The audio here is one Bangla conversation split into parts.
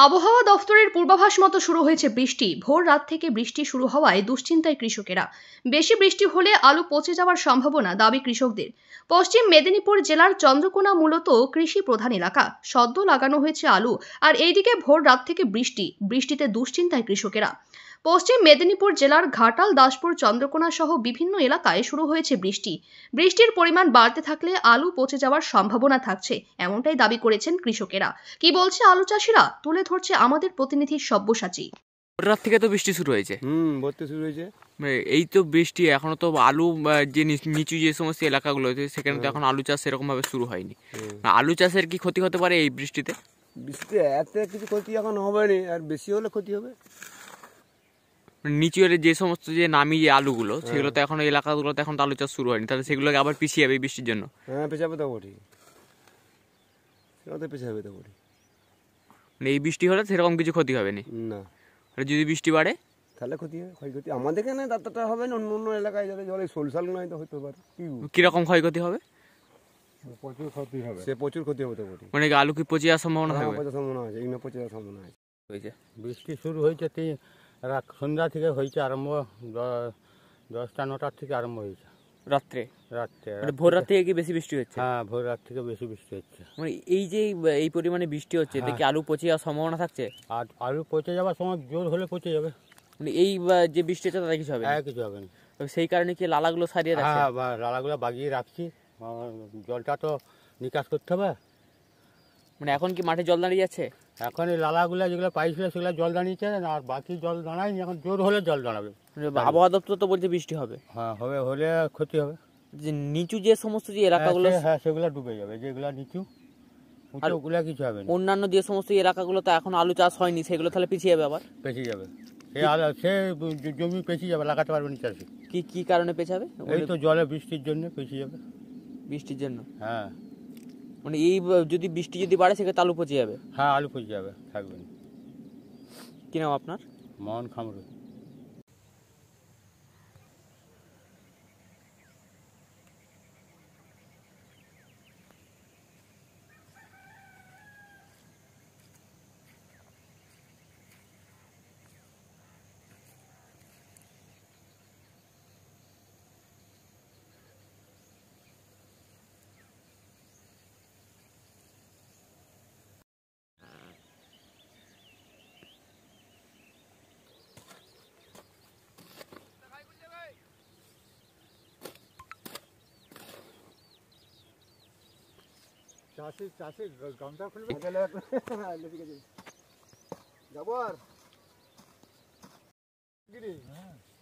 আবহাওয়া দফতরের পূর্বাভাস মতো শুরু হয়েছে বৃষ্টি। ভোর রাত থেকে বৃষ্টি শুরু হওয়ায় দুশ্চিন্তায় কৃষকেরা। বেশি বৃষ্টি হলে আলু পচে যাওয়ার সম্ভাবনা, দাবি কৃষকদের। পশ্চিম মেদিনীপুর জেলার চন্দ্রকোনা মূলত কৃষি প্রধান এলাকা। সদ্য লাগানো হয়েছে আলু, আর এইদিকে ভোর রাত থেকে বৃষ্টিতে দুশ্চিন্তায় কৃষকেরা। পশ্চিম মেদিনীপুর জেলার ঘাটাল, দাসপুর, চন্দ্রকোনা সহ বিভিন্ন এলাকায় শুরু হয়েছে বৃষ্টি। বৃষ্টির পরিমাণ বাড়তে থাকলে আলু পচে যাওয়ার সম্ভাবনা থাকছে, এমনটাই দাবি করেছেন কৃষকেরা। কি বলছে আলু চাষিরা, তুলে ধরছে আমাদের প্রতিনিধি সব্যসাচী। রাত থেকে তো বৃষ্টি শুরু হয়েছে। বলতে শুরু হয়েছে। এই তো বৃষ্টি, এখনো তো আলু যে নিচু যে সমস্ত এলাকাগুলো আছে সেখানে তো এখন আলু চাষ সেরকম ভাবে শুরু হয়নি। আলু চাষের কি ক্ষতি হতে পারে এই বৃষ্টিতে? বৃষ্টিতে এত কিছু ক্ষতি এখন হবে না, আর বেশি হলে ক্ষতি হবে। নিচু এর যে সমস্ত যে নামি যে আলুগুলো সেগুলো তো এখন এলাকাগুলোতে এখন তো আলু চাষ শুরু হয়নি, তাহলে সেগুলোকে আবার পিছিয়ে যাবে এই বৃষ্টির জন্য। হ্যাঁ, পেছাবে তো বটি, সেটাতে পেছাবে তো বটি। এই বৃষ্টি হলে সেরকম কিছু ক্ষতি হবে না। আর যদি বৃষ্টি বাড়ে তাহলে ক্ষতি হবে, ক্ষয়ক্ষতি আমাদের এখানে ততটা হবে না, অন্য অন্য এলাকায় যাতে জলে সোলসাল নয় তো হতে পারে। কিরকম ক্ষয়ক্ষতি হবে? প্রচুর ক্ষতি হবে, সে প্রচুর ক্ষতি হবে তো বটি। মানে আলু কি পচে যাওয়ার সম্ভাবনা থাকবে? পচার সম্ভাবনা আছে, এই না পচে যাওয়ার সম্ভাবনা আছে। বৃষ্টি শুরু হয়েছে সন্ধ্যা থেকে হয়েছে আরম্ভ, 10টা 9টার থেকে আরম্ভ হয়েছে। রাত্রে রাত্রে ভোর রাত থেকে কি বেশি বৃষ্টি হচ্ছে? হ্যাঁ, ভোর রাত থেকে বেশি বৃষ্টি হচ্ছে। মানে এই যে এই পরিমাণে বৃষ্টি হচ্ছে, এতে কি আলু পচে যাওয়ার সম্ভাবনা থাকছে? আর আলু পচে যাওয়ার সময় জোর হলে পচে যাবে। মানে এই যে বৃষ্টি হচ্ছে তাতে কিছু হবে না? কিছু হবে না। সেই কারণে কি লালাগুলো সারিয়ে রাখছে? হ্যাঁ, লালাগুলো বাগিয়ে রাখছি, জলটা তো নিকাশ করতে হবে। মানে এখন কি মাঠে জল দাঁড়িয়ে যাচ্ছে? এখন এই লালাগুলো যেগুলো পাইছিল সেগুলো জল দাঁড়িয়েছে, আর বাকি জল দাঁড়ায়নি, এখন জোর হলে জল দাঁড়াবে। আবহাওয়া দপ্তর তো বলছে বৃষ্টি হবে। হ্যাঁ, হলে ক্ষতি হবে। যে নিচু যে সমস্ত যে এলাকাগুলো, হ্যাঁ, সেগুলো ডুবে যাবে, যেগুলো নিচু ওগুলো কিছু হবে না। অন্যান্য যে সমস্ত এলাকাগুলো তো এখন আলু চাষ হয়নি, সেগুলো তাহলে পিছিয়ে যাবে, আবার পেছিয়ে যাবে। সে জমি পেছিয়ে যাবে, লাগাতে পারবে না চাষি। কি কারণে পেছাবে? এই তো জলে বৃষ্টির জন্য পেছিয়ে যাবে। বৃষ্টির জন্য? হ্যাঁ, মানে এই যদি বৃষ্টি যদি বাড়ে সেক্ষেত্রে আলু পচে যাবে? হ্যাঁ, আলু পচে যাবে, থাকবে না। কি নাম আপনার? মোহন খামরু। চাষি গামছা খুলবে যাবো আর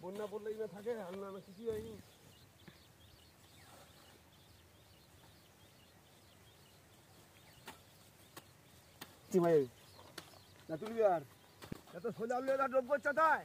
বন্যা পড়লে থাকে, আর কিছু হয়নি। তুলবি আর এত সোজা দ্রব্য চাতায়